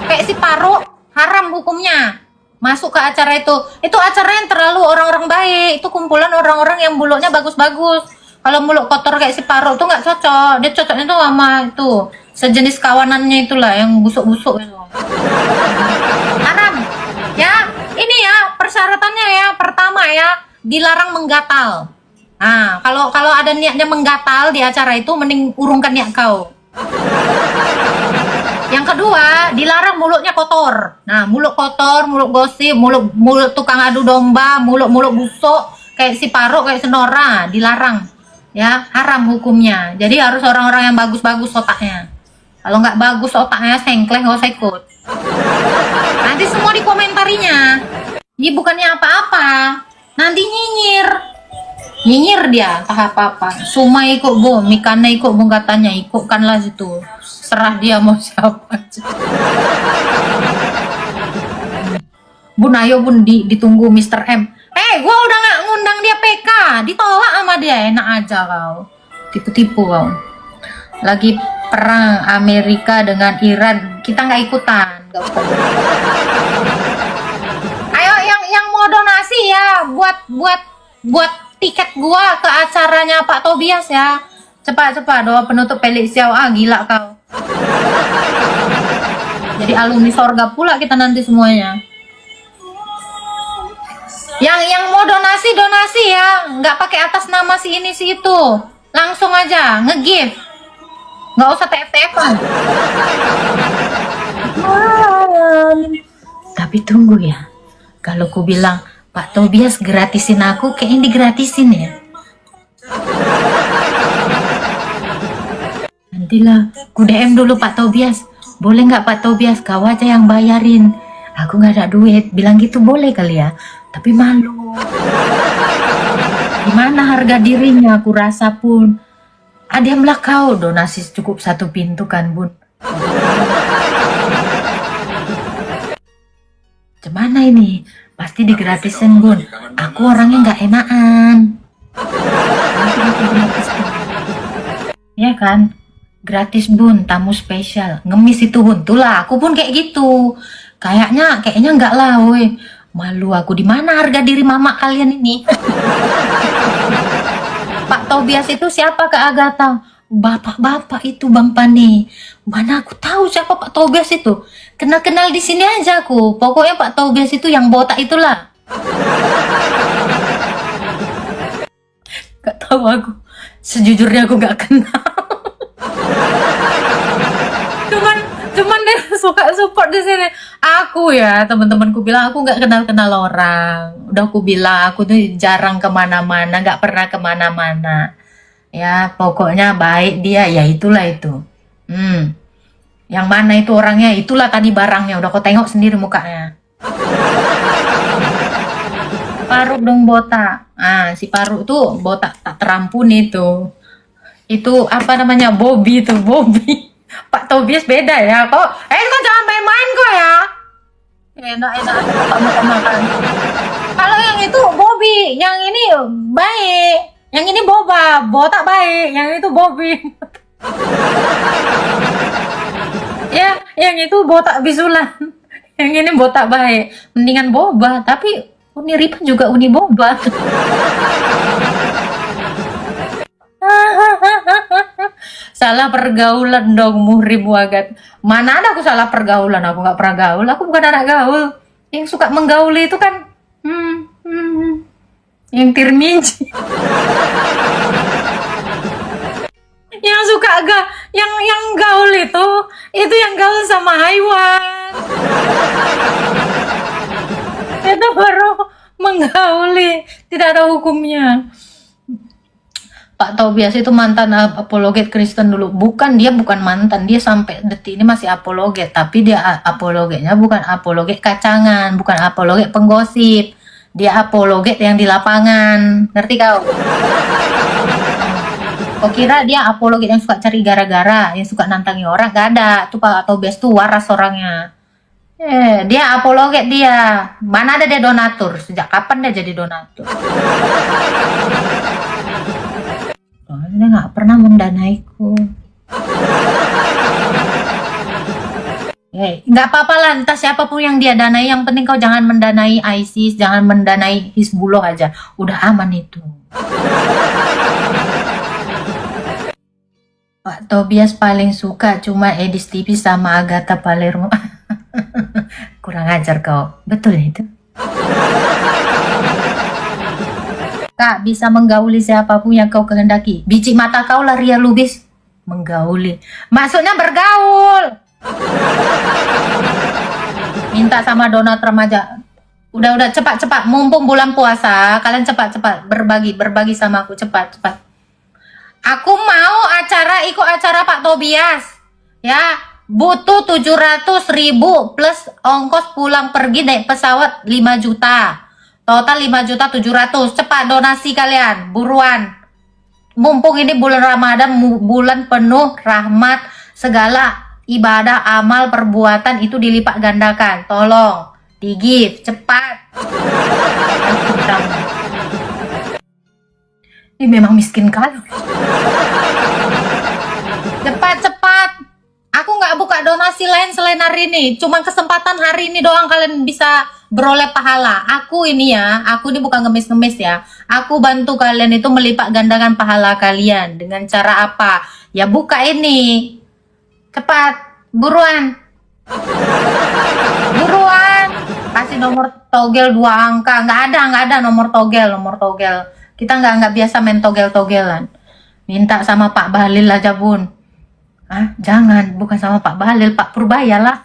kayak si Paru haram hukumnya. Masuk ke acara itu acara yang terlalu orang-orang baik. Itu kumpulan orang-orang yang mulutnya bagus-bagus. Kalau mulut kotor kayak si Paru tuh nggak cocok. Dia cocoknya tuh sama itu sejenis kawanannya itulah yang busuk-busuk itu. Haram. Ya, ini ya persyaratannya ya. Pertama ya, dilarang menggatal. Nah, kalau ada niatnya menggatal di acara itu, mending urungkan niat kau. Yang kedua, dilarang mulutnya kotor. Nah, mulut kotor, mulut gosip, mulut tukang adu domba, mulut busuk, kayak si Paruk, kayak si Nora, dilarang. Ya, haram hukumnya. Jadi harus orang-orang yang bagus-bagus otaknya. Kalau nggak bagus otaknya, sengkleh, nggak usah ikut. Nanti semua dikomentarinya. Ini bukannya apa-apa. Nanti nyinyir dia tak apa-apa. Suma ikut Bu, Mikana ikut Bu katanya, ikutkanlah situ. Serah dia mau siapa. Bun ayo Bun ditunggu Mr. M. Gua udah nggak ngundang dia PK, ditolak sama dia. Enak aja kau. Tipu-tipu kau. Lagi perang Amerika dengan Iran, kita nggak ikutan. Nggak usah. Ayo yang mau donasi ya buat tiket gua ke acaranya Pak Tobias ya. Cepat doa penutup Pelik Siau. Gila kau. Jadi alumni sorga pula kita nanti semuanya. Yang mau donasi ya, nggak pakai atas nama si ini si itu. Langsung aja nge-give. Nggak usah TF-TF-an. Tapi tunggu ya. Kalau ku bilang Pak Tobias gratisin aku, kayaknya digratisin ya. Nantilah, ku DM dulu Pak Tobias. Boleh nggak Pak Tobias, kau aja yang bayarin. Aku nggak ada duit. Bilang gitu boleh kali ya. Tapi malu. Gimana harga dirinya, aku rasa pun. Diamlah kau, donasi cukup 1 pintu kan Bun. Gimana ini? Pasti digratisin Bun. Aku orangnya nggak enakan. Ya kan? Gratis Bun, tamu spesial. Ngemis itu Bun. Tulah, aku pun kayak gitu. Kayaknya nggak lah, woi. Malu aku. Di mana harga diri mama kalian ini? Pak Tobias itu siapa Kak Agatha? Bapak-bapak itu Bang Pani. Mana aku tahu siapa Pak Tobias itu? Kenal-kenal di sini aja aku. Pokoknya Pak Tobias itu yang botak itulah. Gak tahu. tahu aku. Sejujurnya aku nggak kenal. cuman dia suka support di sini. Aku ya, teman-temanku bilang aku nggak kenal orang. Udah aku bilang aku tuh jarang kemana-mana, nggak pernah kemana-mana. Ya pokoknya baik dia, ya itulah itu. Yang mana itu orangnya, itulah tadi barangnya. Udah kau tengok sendiri mukanya. Paruk dong botak. Si Paruk tuh botak tak terampuni tuh. Itu apa namanya, Bobby tuh, Bobby. Pak Tobias beda ya kok. Kok jangan main-main kok ya. Enak-enak aku makan. Kalau yang itu Bobby, yang ini baik. Yang ini Boba, botak baik. Yang itu Bobby. Ya, yang itu botak bisulan. Yang ini botak baik. Mendingan Boba, tapi Uni Ripan juga Uni Boba. Salah pergaulan dong Muhrim Wagat. Mana ada aku salah pergaulan, aku nggak pernah gaul, aku bukan anak gaul. Yang suka menggauli itu kan yang Tirmidzi. Yang suka yang gaul itu yang gaul sama hewan. Itu baru menggauli, tidak ada hukumnya. Pak Tobias itu mantan apologet Kristen dulu. Dia bukan mantan, dia sampai detik ini masih apologet, tapi dia apologetnya bukan apologet kacangan, bukan apologet penggosip. Dia apologet yang di lapangan. Ngerti kau? Kau kira dia apologet yang suka cari gara-gara, yang suka nantangi orang? Gak ada. Itu Pak Tobias tuh waras orangnya. Dia apologet dia. Mana ada dia donatur? Sejak kapan dia jadi donatur? Dia nggak pernah mendanaiku. Nggak apa-apa lah, entah siapapun yang dia danai, yang penting kau jangan mendanai ISIS, jangan mendanai Hizbullah aja, udah aman itu. Pak Tobias paling suka cuma Edis TV sama Agatha Palermo. Kurang ajar kau, betul itu? Kak, bisa menggauli siapapun yang kau kehendaki. Biji mata kau lah Ria Lubis. Menggauli. Maksudnya bergaul. Minta sama Donald Trump aja. Udah cepat. Mumpung bulan puasa, kalian cepat berbagi sama aku cepat. Aku mau ikut acara Pak Tobias. Ya, butuh 700.000 plus ongkos pulang pergi naik pesawat 5 juta. Total 5.700.000. Cepat donasi kalian, buruan. Mumpung ini bulan Ramadan, bulan penuh rahmat, segala ibadah, amal, perbuatan itu dilipat gandakan. Tolong, di-give, cepat. Ini memang miskin kali. Cepat. Aku nggak buka donasi lain selain hari ini. Cuma kesempatan hari ini doang kalian bisa beroleh pahala. Aku ini bukan ngemis-ngemis ya. Aku bantu kalian itu melipat gandakan pahala kalian. Dengan cara apa? Ya buka ini. Cepat, buruan. Kasih nomor togel 2 angka. Nggak ada nomor togel. Kita nggak biasa main togel-togelan. Minta sama Pak Bahlil aja, Bun. Jangan, bukan sama Pak Bahlil, Pak Purbaya lah.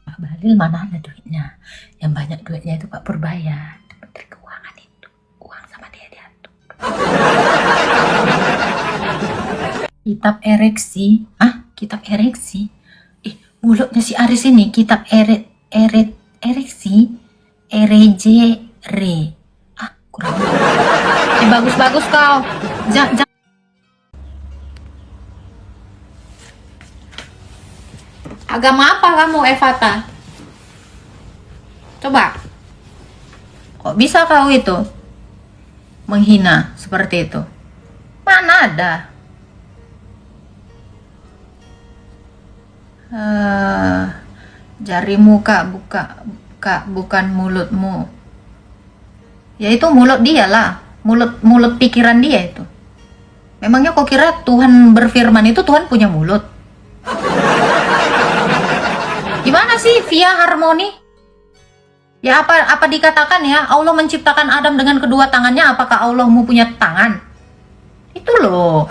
Pak Bahlil mana ada duitnya? Yang banyak duitnya itu Pak Purbaya, Menteri Keuangan itu. Uang sama dia diatur. Kitab ereksi. Kitab ereksi? Mulutnya si Aris ini, kitab ereksi. Erejere. Kurang. Bagus kau. Jangan. Agama apa kamu, Evata? Coba. Kok bisa kau itu menghina seperti itu? Mana ada? Jarimu Kak, bukan mulutmu. Ya itu mulut dia lah. Mulut pikiran dia itu. Memangnya kau kira Tuhan berfirman itu Tuhan punya mulut? Gimana sih via harmoni? Ya apa dikatakan ya, Allah menciptakan Adam dengan kedua tangannya, apakah Allah mau punya tangan? Itu loh.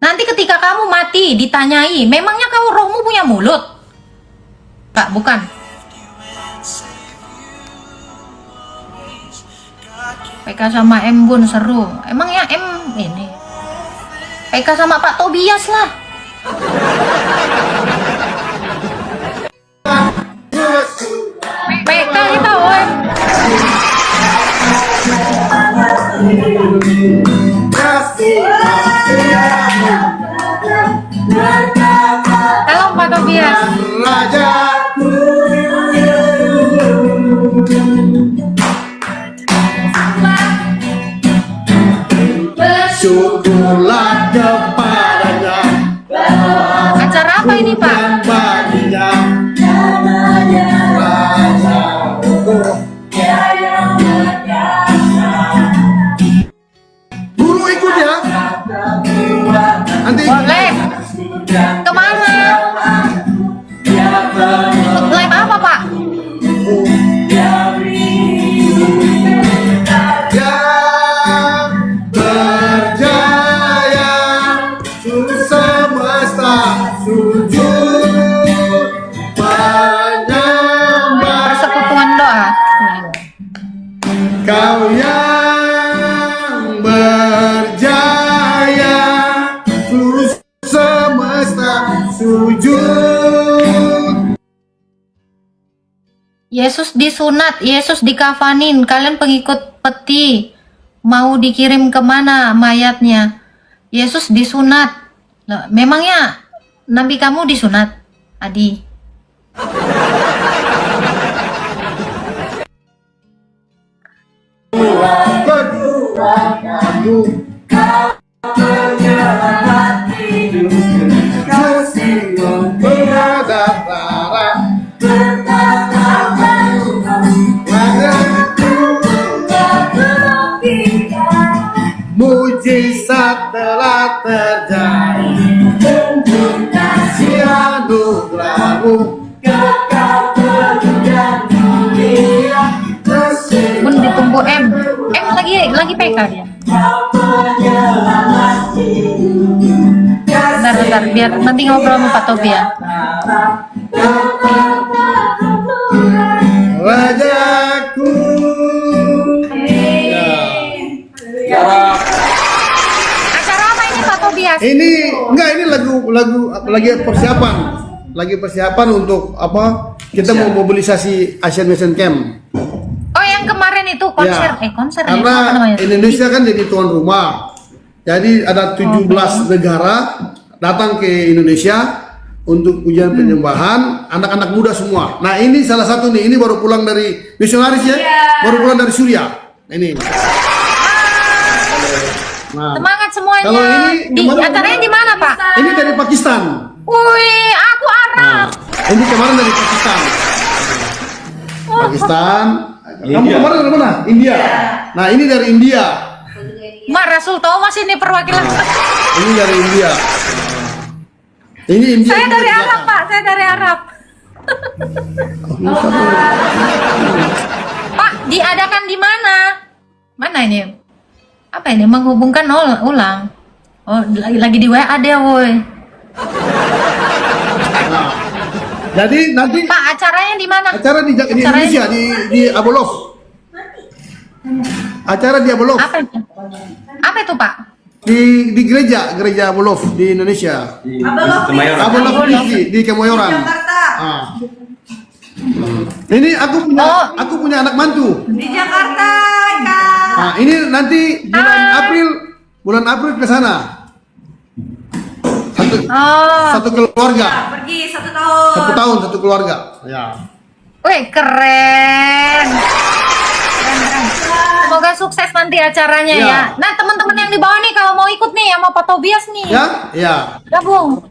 Nanti ketika kamu mati ditanyai, memangnya kau rohmu punya mulut? Kak, bukan. PK sama M Bun seru. Emangnya M ini? PK sama Pak Tobias lah. PK kita, woy. Halo Pak Tobias. Syukurlah kepadanya. Acara apa ini Pak? Baginya guru ikut ya. Nanti Boleh. Kemana? Ikut live apa Pak? yang berjaya semesta sujud menyembah Persekutuan doa. Kau yang berjaya seluruh semesta sujud. Yesus disunat, Yesus dikafanin. Kalian pengikut peti mau dikirim kemana mayatnya? Yesus disunat. Loh, memangnya nabi kamu disunat, Adi? Mujizat telah terjadi, kasih anugerahmu kekal dan mulia. Pun ditunggu M. M lagi PK dia. Bentar, biar nanti ngobrol sama Pak Tobi ya. Rajaku. Acara apa ini Pak Tobias? Ini lagu lagi persiapan untuk apa? Kita mau mobilisasi Asian Mission Camp. Oh yang kemarin itu konser, Ya, konser ya, karena apa namanya? Indonesia kan jadi tuan rumah. Jadi ada 17 negara datang ke Indonesia untuk ujian penyembahan, anak-anak muda semua. Nah ini salah satu nih, ini baru pulang dari misionaris ya, baru pulang dari Suriah. Ini. Nah, Semangat semuanya. kalau ini Di kemarin- acaranya di mana Pak? ini dari Pakistan. Wih, aku Arab. Nah, ini kemarin dari Pakistan. Pakistan. Kamu kemarin dari mana? India. Nah ini dari India. Mak Rasul Thomas ini perwakilan. Ini dari India. Ini India. Saya juga dari di Arab belakang. Pak, saya dari Arab. Pak, diadakan di mana? Mana ini? Apa ini? Menghubungkan ulang. Oh, lagi di WA dia, woi. Nah, jadi nanti Pak, acaranya di mana? acara di Indonesia di Abolov. Acara di Abolov Apa itu? Apa itu, Pak? di gereja Abolov di Indonesia. Abolov di Kemayoran. Ah. Ini aku punya anak mantu. Di Jakarta, Kak. Nah, ini nanti bulan April ke sana. Satu keluarga. Pergi 1 tahun. 1 tahun satu keluarga. Ya. Wih, keren. Keren. Semoga sukses nanti acaranya Ya. ya. Nah, teman-teman yang di bawah nih kalau mau ikut nih sama Pak Tobias nih. Ya, ya, Gabung.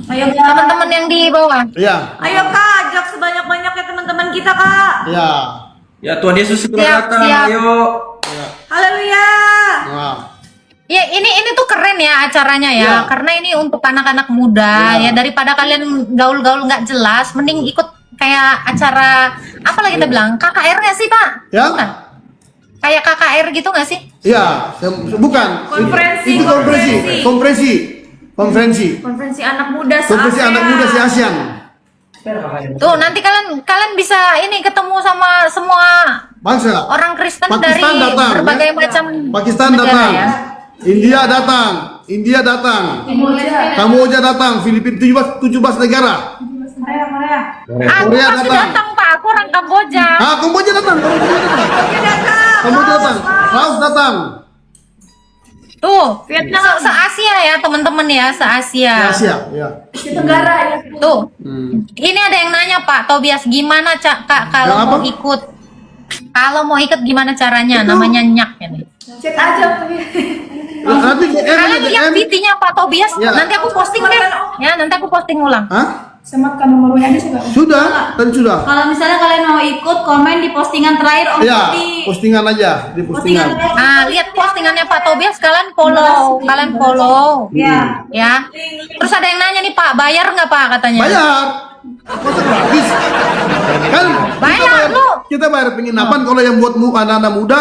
Ayo, Kak. Teman-teman yang di bawah. ya, Ayo, Kak. Ajak sebanyak-banyaknya teman-teman kita, Kak. ya. Ya Tuhan Yesus segera Siap, datang. siap. Ayo. Haleluya. Nah, Ya, ini tuh keren ya acaranya ya. Ya. Karena ini untuk anak-anak muda Ya. ya, daripada kalian gaul-gaul nggak jelas, mending ikut kayak acara apa lagi kita bilang KKR nggak sih Pak? Ya. Bukan? Kayak KKR gitu nggak sih? Ya, bukan. Konferensi, Itu konferensi anak muda Konferensi anak muda se ASEAN. Tuh nanti kalian bisa ini ketemu sama semua Bangsa. orang Kristen Pakistan dari datang, berbagai ya. macam Pakistan negara datang. ya. India datang. Kamboja datang. Filipina 17 negara. Aku Korea pasti datang. datang Pak, aku orang Kamboja. Kamboja datang. Kamboja datang. Laos datang. Tuh, Vietnam se-Asia ya teman-teman ya, se-Asia. Asia, ya. Tuh, ini ada yang nanya Pak Tobias, gimana Kak kalau Yang apa? mau ikut? Kalau mau ikut gimana caranya? Namanya nyak ini. Cek aja. Nanti Kalian lihat VT-nya Pak Tobias, Ya. nanti aku posting deh. Ya, nanti aku posting ulang. Hah? Sematkan nomor WA-nya juga. Sudah, tadi sudah. Kalau misalnya kalian mau ikut, komen di postingan terakhir Om Ya, Tobi. postingan aja, di postingan. Nah, lihat postingannya Pak Tobias, kalian follow. Ya. Ya. Terus ada yang nanya nih Pak, bayar nggak Pak katanya? Bayar. Masa gratis? Kan Bayar, lu. kita bayar penginapan kalau yang buat anak-anak muda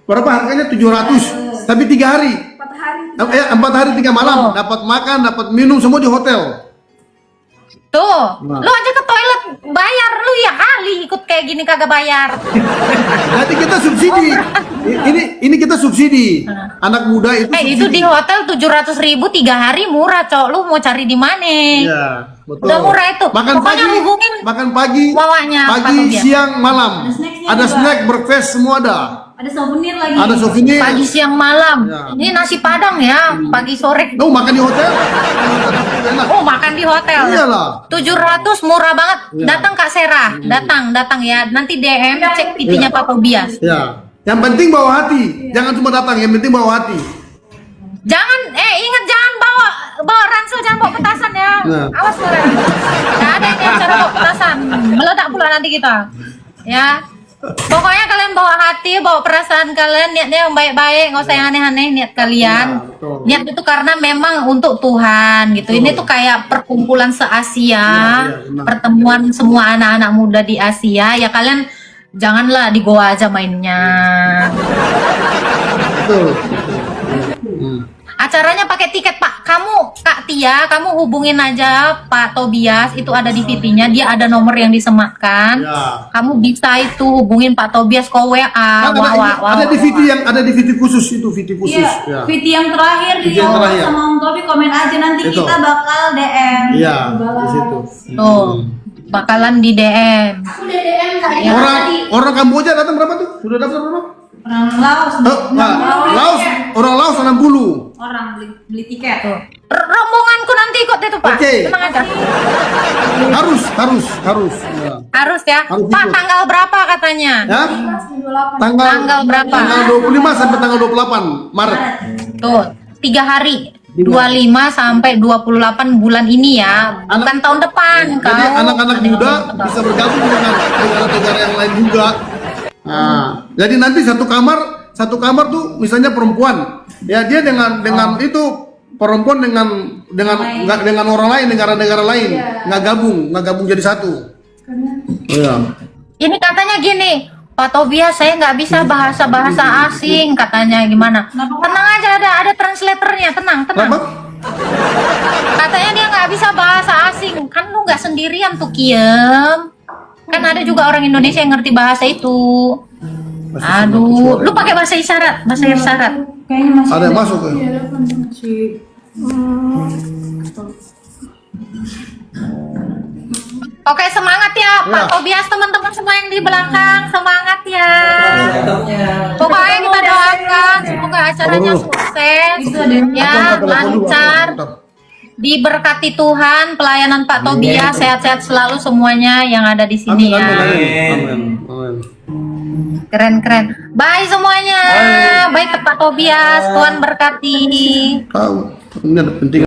berapa harganya 700 tapi 3 hari. 4 hari 3 malam, dapat makan, dapat minum semua di hotel. Tuh, Nah. lu aja ke toilet bayar, lu ya kali ikut kayak gini kagak bayar. Jadi kita subsidi. Ini kita subsidi. Anak muda itu Itu di hotel 700.000 3 hari murah, Cok. Lu mau cari di mana? Iya, betul. Udah murah itu. Makan Pokoknya pagi, hubungin makan pagi, bawahnya Pak pagi, Tobias. siang, malam. snacksnya Ada juga. snack, breakfast semua ada. Ada souvenir lagi. Ada souvenir. Pagi, siang, malam. Ya. Ini nasi Padang ya, pagi sore. Oh, makan di hotel. Enak. Oh, makan di hotel. Iyalah. 700 murah banget. Iya. Datang Kak Sera, datang ya. Nanti DM cek PT-nya Pak Tobias. Ya. Yang penting bawa hati. Jangan cuma datang, yang penting bawa hati. Jangan ingat jangan bawa ransel, jangan bawa petasan ya. Nah. Awas lu. Nggak ada ini acara bawa petasan. Meledak pula nanti kita. Ya. Pokoknya kalian bawa hati, bawa perasaan kalian, niatnya yang baik-baik, nggak usah yang aneh-aneh niat kalian. Ya, betul. Niat itu karena memang untuk Tuhan gitu. Ini tuh kayak perkumpulan se-Asia, Iya, benar. pertemuan semua anak-anak muda di Asia. Ya kalian janganlah di goa aja mainnya. Betul. Acaranya pakai tiket Pak. Kamu Kak Tia, kamu hubungin aja Pak Tobias, itu ada di VT-nya, dia ada nomor yang disematkan. Ya. Kamu bisa itu hubungin Pak Tobias ke WA. Kan ada di VT yang ada di VT khusus itu VT khusus. Iya, Ya. VT yang terakhir di VT yang terakhir. sama Om Tobi, komen aja nanti Itu. kita bakal DM. Iya, di situ. Tuh, bakalan di DM. Orang Kamboja datang berapa tuh? Sudah daftar berapa? Orang Laos, Laos, orang Laos 60. orang beli tiket. Tuh. Rombonganku nanti ikut itu Pak. Oke. Tenang aja. Harus. Ya. Harus ya. Harus Pak, ikut. tanggal berapa katanya? Ya? Tanggal berapa? Tanggal 25 sampai tanggal 28 Maret. Tuh, 3 hari. 25 sampai 28 bulan ini ya, bukan tahun depan. Jadi Kau anak-anak ada muda yang bisa bergabung dengan negara-negara yang lain juga. Nah, jadi nanti satu kamar tuh misalnya perempuan, ya dia dengan itu perempuan dengan orang lain, negara-negara lain, nggak gabung jadi satu. Iya. Ini katanya gini, Pak Tobias, saya nggak bisa bahasa asing, katanya gimana? Tenang aja, ada translatornya, tenang. Kenapa? Katanya dia nggak bisa bahasa asing, kan lu nggak sendirian tuh Kiem. Kan ada juga orang Indonesia yang ngerti bahasa itu. Aduh, lu pakai bahasa isyarat, Kayaknya masih Ada yang masuk ya? Oke, semangat ya Pak Ya. Tobias, teman-teman semua yang di belakang, semangat ya. Pokoknya kita doakan semoga acaranya sukses, ya lancar, diberkati Tuhan, pelayanan Pak Tobias, sehat-sehat selalu semuanya yang ada di sini ya. Amin. Keren. Bye semuanya. Bye Pak Tobias, Tuhan berkati. Tahu, ini ada penting.